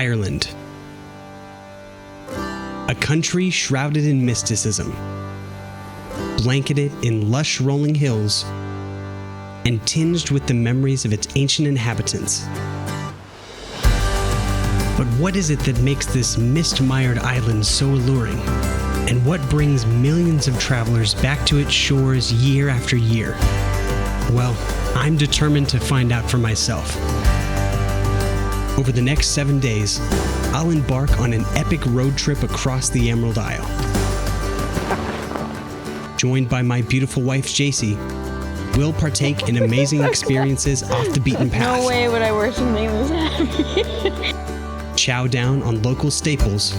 Ireland. A country shrouded in mysticism, blanketed in lush rolling hills, and tinged with the memories of its ancient inhabitants. But what is it that makes this mist-mired island so alluring? And what brings millions of travelers back to its shores year after year? Well, I'm determined to find out for myself. Over the next 7 days, I'll embark on an epic road trip across the Emerald Isle. Joined by my beautiful wife, Jacy, we'll partake in amazing experiences off the beaten path. No way would I wear something this heavy. Chow down on local staples.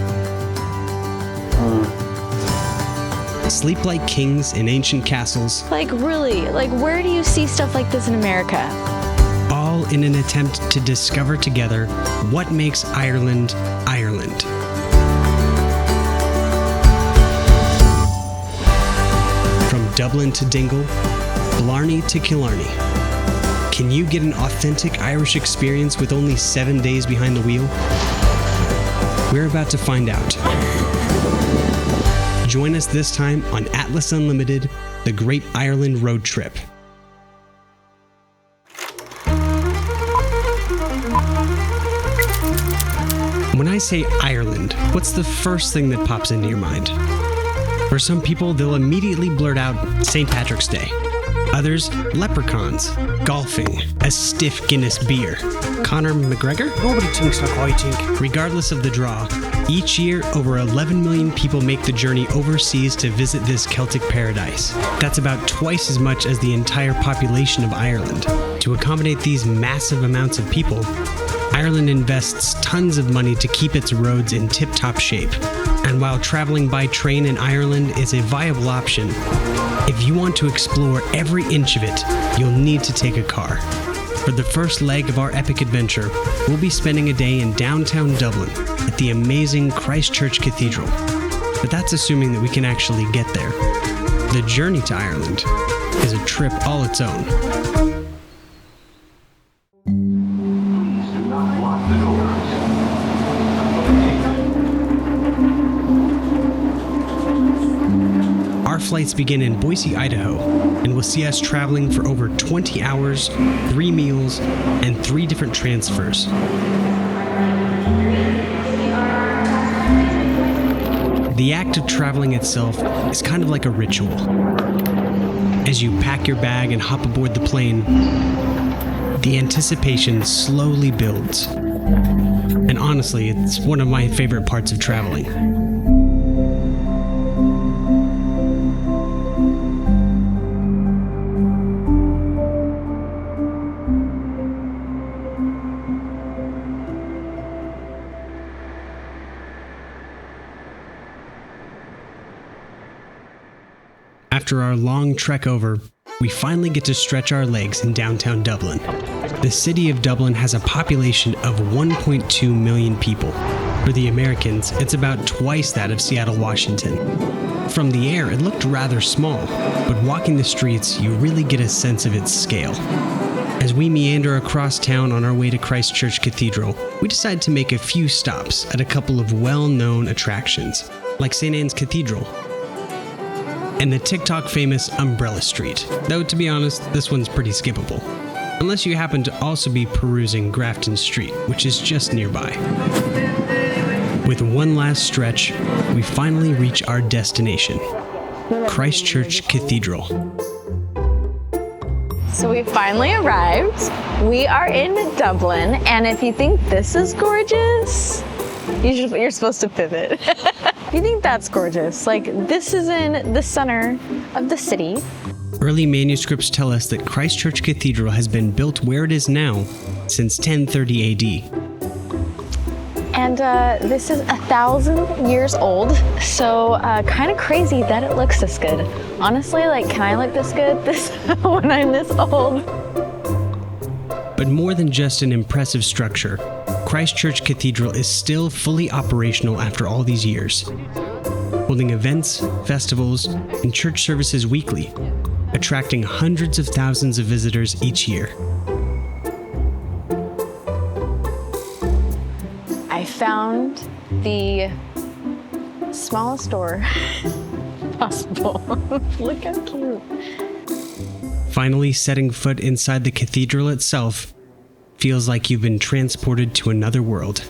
Sleep like kings in ancient castles. Like really, where do you see stuff like this in America? All in an attempt to discover together what makes Ireland, Ireland. From Dublin to Dingle, Blarney to Killarney. Can you get an authentic Irish experience with only 7 days behind the wheel? We're about to find out. Join us this time on Atlas Unlimited, the Great Ireland Road Trip. When I say Ireland, what's the first thing that pops into your mind? For some people, they'll immediately blurt out St. Patrick's Day. Others, leprechauns, golfing, a stiff Guinness beer. Conor McGregor? Nobody thinks like I think. Regardless of the draw, each year over 11 million people make the journey overseas to visit this Celtic paradise. That's about twice as much as the entire population of Ireland. To accommodate these massive amounts of people, Ireland invests tons of money to keep its roads in tip-top shape. And while traveling by train in Ireland is a viable option, if you want to explore every inch of it, you'll need to take a car. For the first leg of our epic adventure, we'll be spending a day in downtown Dublin at the amazing Christchurch Cathedral. But that's assuming that we can actually get there. The journey to Ireland is a trip all its own. Our flights begin in Boise, Idaho, and will see us traveling for over 20 hours, 3 meals, and 3 different transfers. The act of traveling itself is kind of like a ritual. As you pack your bag and hop aboard the plane, the anticipation slowly builds. And honestly, it's one of my favorite parts of traveling. After our long trek over, we finally get to stretch our legs in downtown Dublin. The city of Dublin has a population of 1.2 million people. For the Americans, it's about twice that of Seattle, Washington. From the air, it looked rather small, but walking the streets, you really get a sense of its scale. As we meander across town on our way to Christchurch Cathedral, we decide to make a few stops at a couple of well-known attractions, like St. Anne's Cathedral, and the TikTok-famous Umbrella Street. Though, to be honest, this one's pretty skippable. Unless you happen to also be perusing Grafton Street, which is just nearby. With one last stretch, we finally reach our destination, Christchurch Cathedral. So we finally arrived. We are in Dublin, and if you think this is gorgeous, you're supposed to pivot. You think that's gorgeous? Like, this is in the center of the city. Early manuscripts tell us that Christchurch Cathedral has been built where it is now since 1030 AD. And this is 1,000 years old, so kind of crazy that it looks this good. Honestly, like, can I look this good when I'm this old? But more than just an impressive structure, Christchurch Cathedral is still fully operational after all these years, holding events, festivals, and church services weekly, attracting hundreds of thousands of visitors each year. I I found the smallest door possible. Look how cute. Finally, setting foot inside the cathedral itself feels like you've been transported to another world.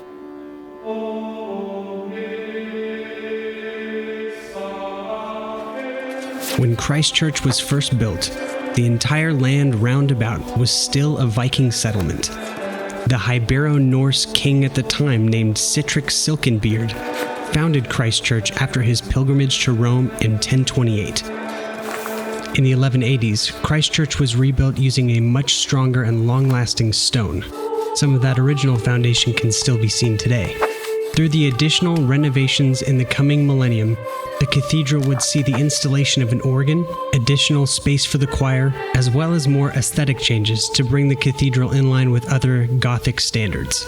When Christchurch was first built, the entire land roundabout was still a Viking settlement. The Ibero-Norse king at the time, named Sihtric Silkenbeard, founded Christchurch after his pilgrimage to Rome in 1028. In the 1180s, Christchurch was rebuilt using a much stronger and long-lasting stone. Some of that original foundation can still be seen today. Through the additional renovations in the coming millennium, the cathedral would see the installation of an organ, additional space for the choir, as well as more aesthetic changes to bring the cathedral in line with other Gothic standards.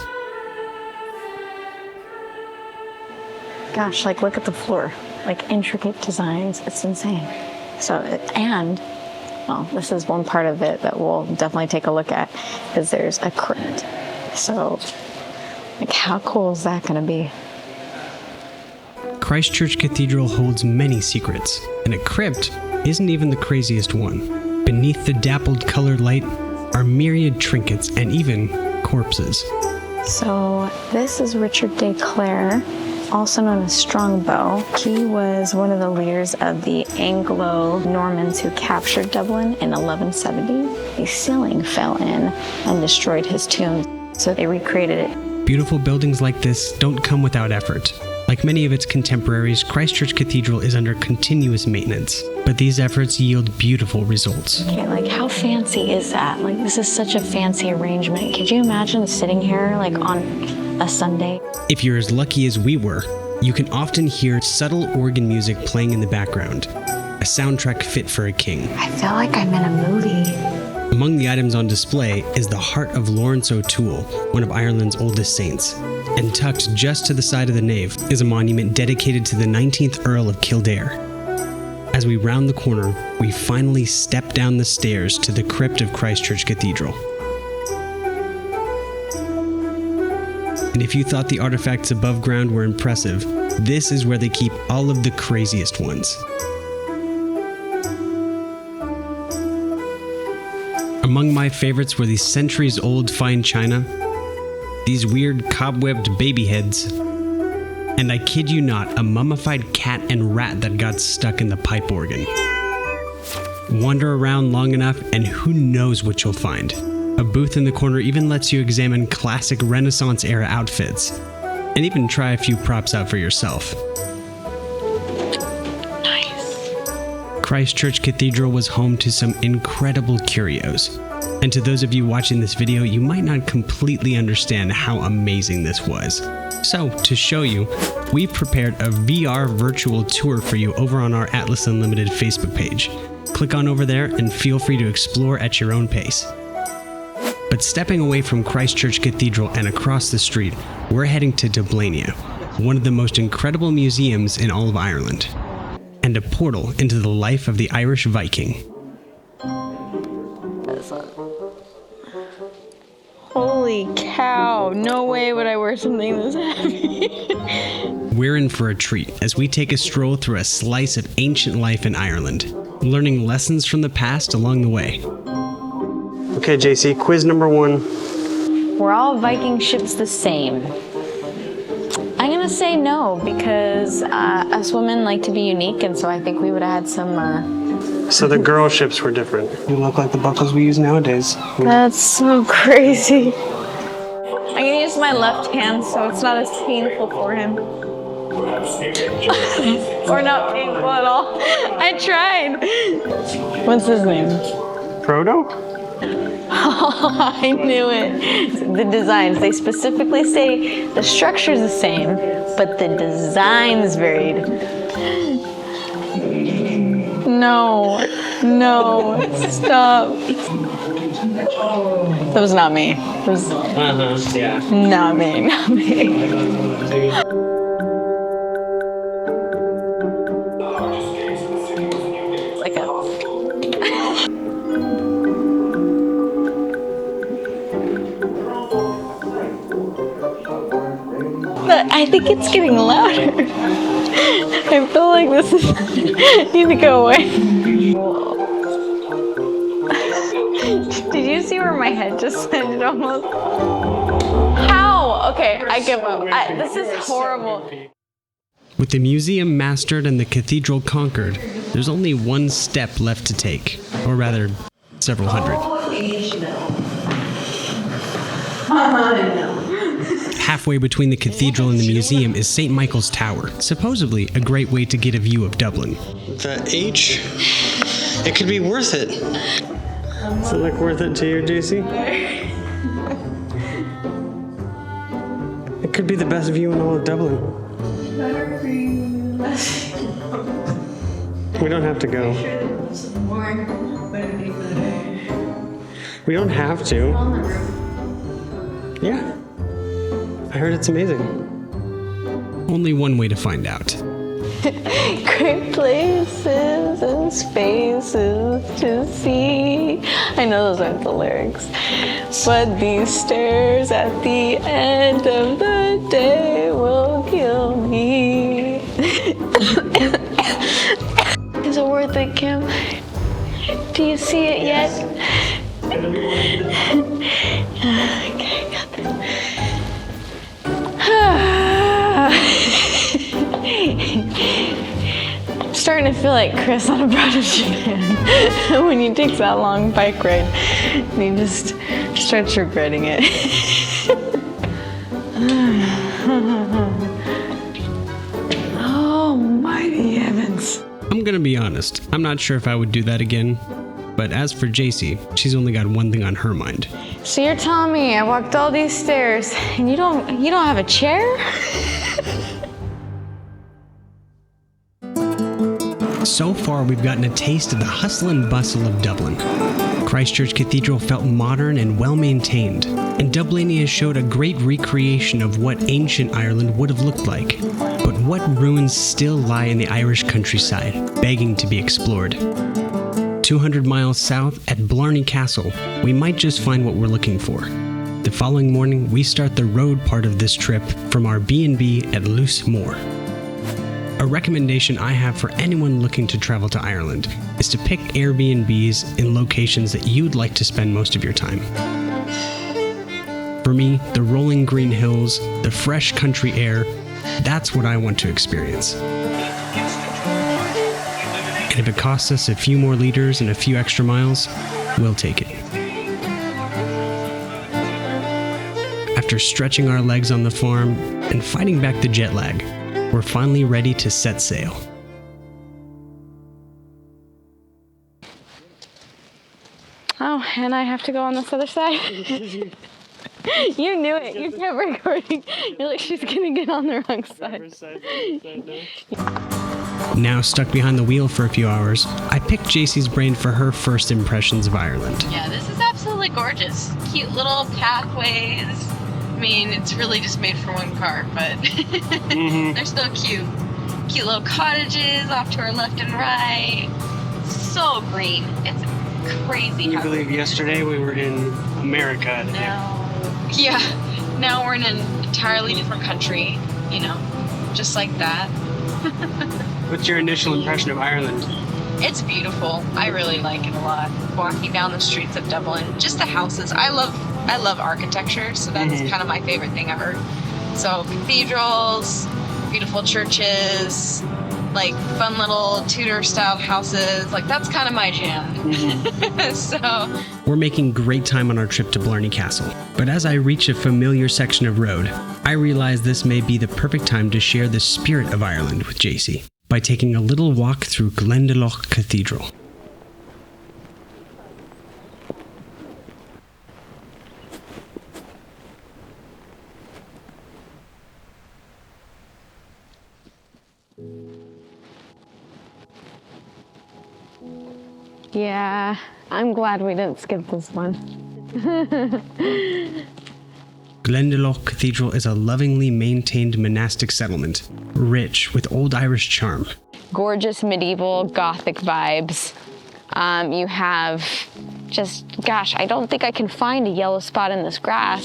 Gosh, like look at the floor. Like intricate designs, it's insane. So, and, well, this is one part of it that we'll definitely take a look at, is there's a crypt. So, like how cool is that gonna be? Christchurch Cathedral holds many secrets, and a crypt isn't even the craziest one. Beneath the dappled colored light are myriad trinkets and even corpses. So this is Richard de Clare, also known as Strongbow. He was one of the leaders of the Anglo-Normans who captured Dublin in 1170. A ceiling fell in and destroyed his tomb, so they recreated it. Beautiful buildings like this don't come without effort. Like many of its contemporaries, Christchurch Cathedral is under continuous maintenance, but these efforts yield beautiful results. Okay, like how fancy is that? Like this is such a fancy arrangement. Could you imagine sitting here like on a Sunday? If you're as lucky as we were, you can often hear subtle organ music playing in the background, a soundtrack fit for a king. I feel like I'm in a movie. Among the items on display is the heart of Lawrence O'Toole, one of Ireland's oldest saints. And tucked just to the side of the nave is a monument dedicated to the 19th Earl of Kildare. As we round the corner, we finally step down the stairs to the crypt of Christchurch Cathedral. And if you thought the artifacts above ground were impressive, this is where they keep all of the craziest ones. Among my favorites were the centuries-old fine china, these weird cobwebbed baby heads, and I kid you not, a mummified cat and rat that got stuck in the pipe organ. Wander around long enough and who knows what you'll find. A booth in the corner even lets you examine classic Renaissance-era outfits, and even try a few props out for yourself. Nice. Christchurch Cathedral was home to some incredible curios. And to those of you watching this video, you might not completely understand how amazing this was. So, to show you, we've prepared a VR virtual tour for you over on our Atlas Unlimited Facebook page. Click on over there and feel free to explore at your own pace. But stepping away from Christchurch Cathedral and across the street, we're heading to Dublania, one of the most incredible museums in all of Ireland, and a portal into the life of the Irish Viking. Holy cow, no way would I wear something this heavy. We're in for a treat as we take a stroll through a slice of ancient life in Ireland, learning lessons from the past along the way. Okay, JC, quiz number 1. Were all Viking ships the same? I'm gonna say no, because us women like to be unique, and so I think we would have had some... So the girl ships were different. They look like the buckles we use nowadays. That's so crazy. I'm gonna use my left hand so it's not as painful for him. Or not painful at all. I tried. What's his name? Frodo? I knew it. The designs, they specifically say the structure's the same, but the design's varied. No, stop. That was not me. It was not me. Like a... I think it's getting louder. I feel like this is need to go away. Did you see where my head just landed almost? How? Okay, I give up. This is horrible. With the museum mastered and the cathedral conquered, there's only one step left to take, or rather, several hundred. Halfway between the cathedral and the museum is St. Michael's Tower, supposedly a great way to get a view of Dublin. The H, it could be worth it. Does it look worth it to you, JC? It could be the best view in all of Dublin. We don't have to go. We don't have to. Yeah. I heard it's amazing. Only one way to find out. Great places and spaces to see. I know those aren't the lyrics. But these stairs at the end of the day will kill me. Is it worth it, Kim? Do you see it yet? Okay, got that. I'm starting to feel like Chris on Abroad of Japan when he takes that long bike ride and he just starts regretting it. Oh, mighty heavens. I'm gonna be honest, I'm not sure if I would do that again. But as for JC, she's only got one thing on her mind. So you're telling me I walked all these stairs and you don't have a chair? So far, we've gotten a taste of the hustle and bustle of Dublin. Christchurch Cathedral felt modern and well-maintained, and Dublania showed a great recreation of what ancient Ireland would have looked like. But what ruins still lie in the Irish countryside, begging to be explored? 200 miles south at Blarney Castle, we might just find what we're looking for. The following morning, we start the road part of this trip from our B&B at Luce Moor. A recommendation I have for anyone looking to travel to Ireland is to pick Airbnbs in locations that you'd like to spend most of your time. For me, the rolling green hills, the fresh country air, that's what I want to experience. And if it costs us a few more liters and a few extra miles, we'll take it. After stretching our legs on the farm and fighting back the jet lag, we're finally ready to set sail. Oh, and I have to go on this other side? You knew it. You kept recording. You're like, she's going to get on the wrong side. Now stuck behind the wheel for a few hours, I picked JC's brain for her first impressions of Ireland. Yeah, this is absolutely gorgeous. Cute little pathways. I mean, it's really just made for one car, but they're still cute. Cute little cottages off to our left and right. So green. It's crazy. Can you believe yesterday we were in America? Now we're in an entirely different country, you know, just like that. What's your initial impression of Ireland? It's beautiful. I really like it a lot. Walking down the streets of Dublin, just the houses. I love architecture, so that's kind of my favorite thing ever. So cathedrals, beautiful churches, like fun little Tudor-style houses. Like that's kind of my jam. So we're making great time on our trip to Blarney Castle. But as I reach a familiar section of road, I realize this may be the perfect time to share the spirit of Ireland with JC by taking a little walk through Glendalough Cathedral. Yeah, I'm glad we didn't skip this one. Glendalough Cathedral is a lovingly maintained monastic settlement, rich with old Irish charm. Gorgeous medieval Gothic vibes. You have gosh, I don't think I can find a yellow spot in this grass.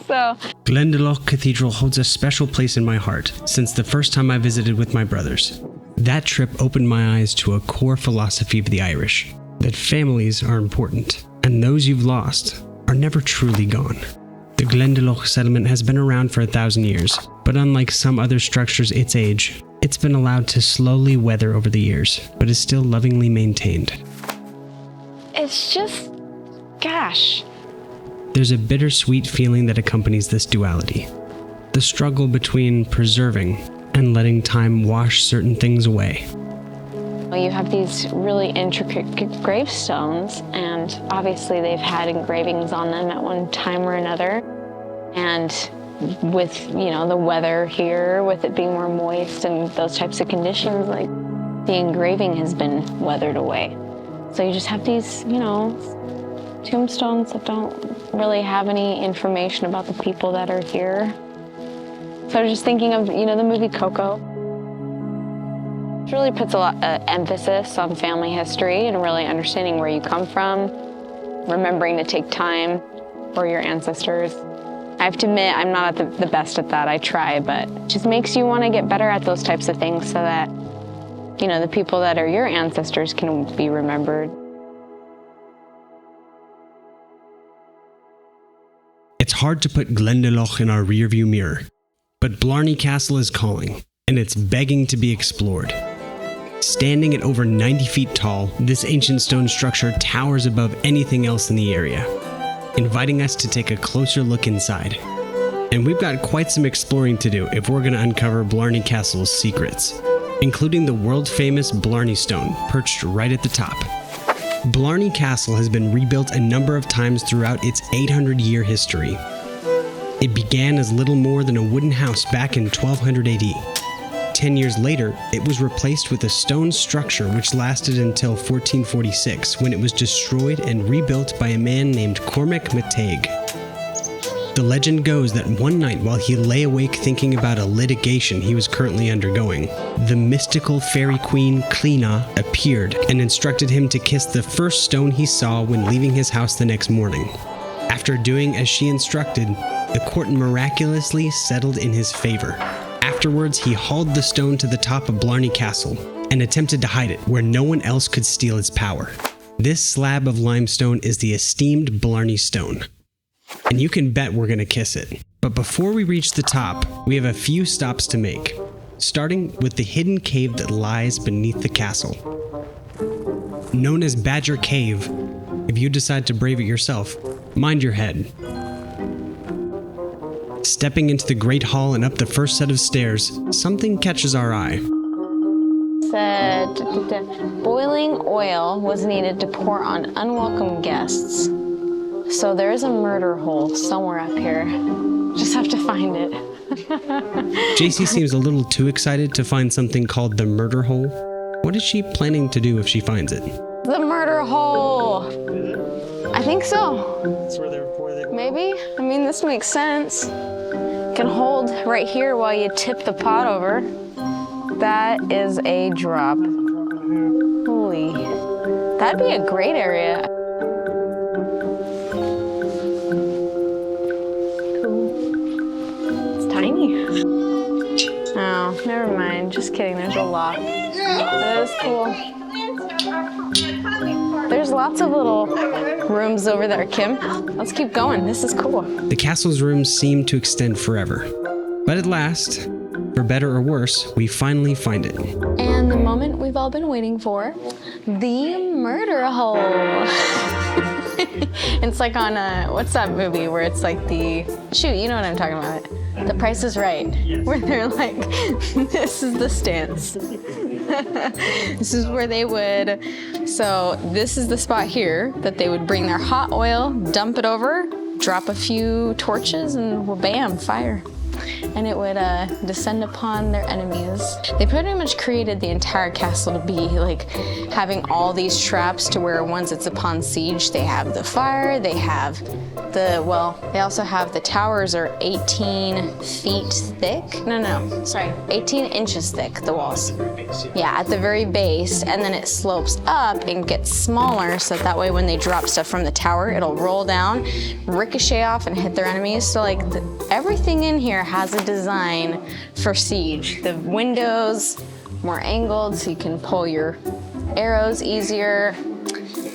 So Glendalough Cathedral holds a special place in my heart since the first time I visited with my brothers. That trip opened my eyes to a core philosophy of the Irish, that families are important, and those you've lost are never truly gone. The Glendalough settlement has been around for 1,000 years, but unlike some other structures its age, it's been allowed to slowly weather over the years, but is still lovingly maintained. it's just, gosh. There's a bittersweet feeling that accompanies this duality. The struggle between preserving and letting time wash certain things away. You have these really intricate gravestones, and obviously they've had engravings on them at one time or another. And with, the weather here, with it being more moist and those types of conditions, like, the engraving has been weathered away. So you just have these, tombstones that don't really have any information about the people that are here. So I was just thinking of, the movie Coco. It really puts a lot of emphasis on family history and really understanding where you come from, remembering to take time for your ancestors. I have to admit, I'm not the best at that. I try, but it just makes you want to get better at those types of things so that, the people that are your ancestors can be remembered. It's hard to put Glendalough in our rearview mirror, but Blarney Castle is calling, and it's begging to be explored. Standing at over 90 feet tall, this ancient stone structure towers above anything else in the area, inviting us to take a closer look inside. And we've got quite some exploring to do if we're going to uncover Blarney Castle's secrets, including the world-famous Blarney Stone perched right at the top. Blarney Castle has been rebuilt a number of times throughout its 800-year history. It began as little more than a wooden house back in 1200 AD. 10 years later, it was replaced with a stone structure which lasted until 1446, when it was destroyed and rebuilt by a man named Cormac MacTague. The legend goes that one night while he lay awake thinking about a litigation he was currently undergoing, the mystical fairy queen Clina appeared and instructed him to kiss the first stone he saw when leaving his house the next morning. After doing as she instructed, the court miraculously settled in his favor. Afterwards, he hauled the stone to the top of Blarney Castle and attempted to hide it where no one else could steal its power. This slab of limestone is the esteemed Blarney Stone, and you can bet we're going to kiss it. But before we reach the top, we have a few stops to make, starting with the hidden cave that lies beneath the castle. Known as Badger Cave, if you decide to brave it yourself, mind your head. Stepping into the Great Hall and up the first set of stairs, something catches our eye. Said boiling oil was needed to pour on unwelcome guests. So there is a murder hole somewhere up here. Just have to find it. JC seems a little too excited to find something called the murder hole. What is she planning to do if she finds it? The murder hole! I think so. That's where they're Maybe? I mean, this makes sense. Can hold right here while you tip the pot over. That is a drop. Holy. That'd be a great area. Cool. It's tiny. Oh, never mind. Just kidding. There's a lock. That is cool. There's lots of little rooms over there, Kim. Let's keep going. This is cool. The castle's rooms seem to extend forever. But at last, for better or worse, we finally find it. And the moment we've all been waiting for, the murder hole. It's like on what's that movie where it's like shoot, you know what I'm talking about. The Price is Right. Yes. Where they're like, this is the stance. This is where they would, so this is the spot here that they would bring their hot oil, dump it over, drop a few torches, and well, bam, fire. and it would descend upon their enemies. They pretty much created the entire castle to be like having all these traps to where once it's upon siege, they have the fire, they have they also have the towers are 18 feet thick. No, sorry, 18 inches thick, the walls. Yeah, at the very base, and then it slopes up and gets smaller, so that way when they drop stuff from the tower, it'll roll down, ricochet off, and hit their enemies. So like everything in here has a design for siege. The windows more angled so you can pull your arrows easier.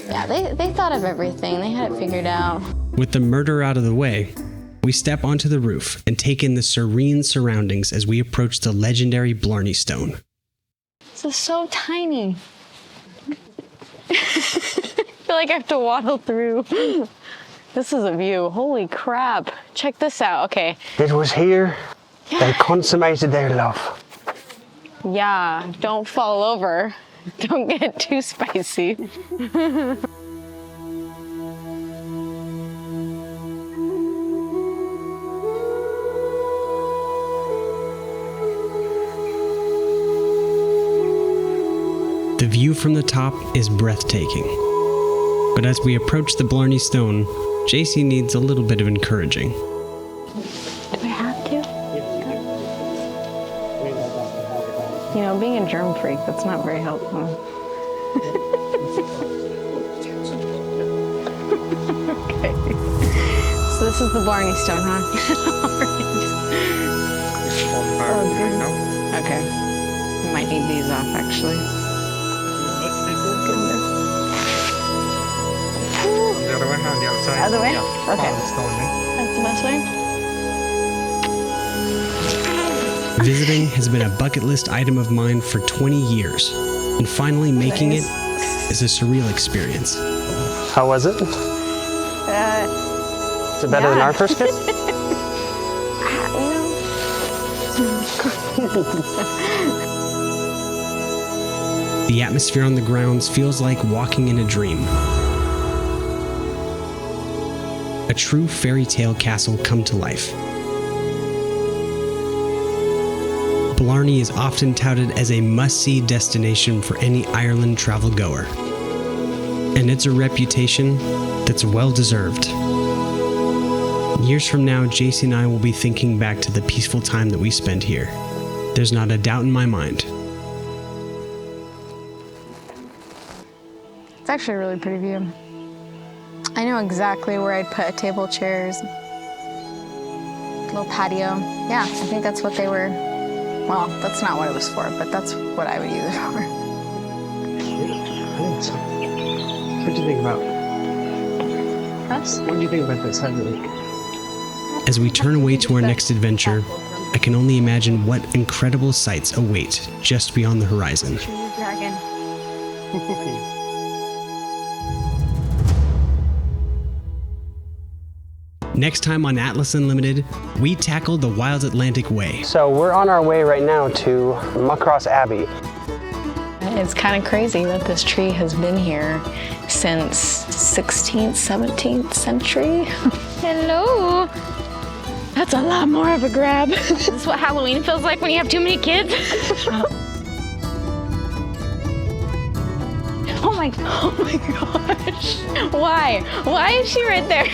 Yeah, they thought of everything. They had it figured out. With the murder out of the way, we step onto the roof and take in the serene surroundings as we approach the legendary Blarney Stone. This is so tiny. I feel like I have to waddle through. This is a view. Holy crap. Check this out. Okay. It was here they consummated their love. Yeah, don't fall over. Don't get too spicy. The view from the top is breathtaking. But as we approach the Blarney Stone, JC needs a little bit of encouraging. Do I have to? You know, being a germ freak, that's not very helpful. Okay. So this is the Blarney Stone, huh? Okay. Might need these off, actually. The other way, on the other side. Other way? Yeah. Okay. That's the best way? Visiting has been a bucket list item of mine for 20 years, and finally making it is a surreal experience. How was it? Is it better than our first kiss? The atmosphere on the grounds feels like walking in a dream. A true fairy tale castle come to life. Blarney is often touted as a must-see destination for any Ireland travel goer. And it's a reputation that's well-deserved. Years from now, JC and I will be thinking back to the peaceful time that we spent here. There's not a doubt in my mind. It's actually a really pretty view. I know exactly where I'd put a table, chairs, little patio. Yeah, I think that's what they were. Well, that's not what it was for, but that's what I would use it for. I think so. What do you think about Us? What do you think about this? As we turn away to our next adventure, I can only imagine what incredible sights await just beyond the horizon. Dragon. Next time on Atlas Unlimited, we tackle the Wild Atlantic Way. So we're on our way right now to Muckross Abbey. It's kind of crazy that this tree has been here since 16th, 17th century. Hello. That's a lot more of a grab. Is this what Halloween feels like when you have too many kids? Oh my gosh. Why? Why is she right there?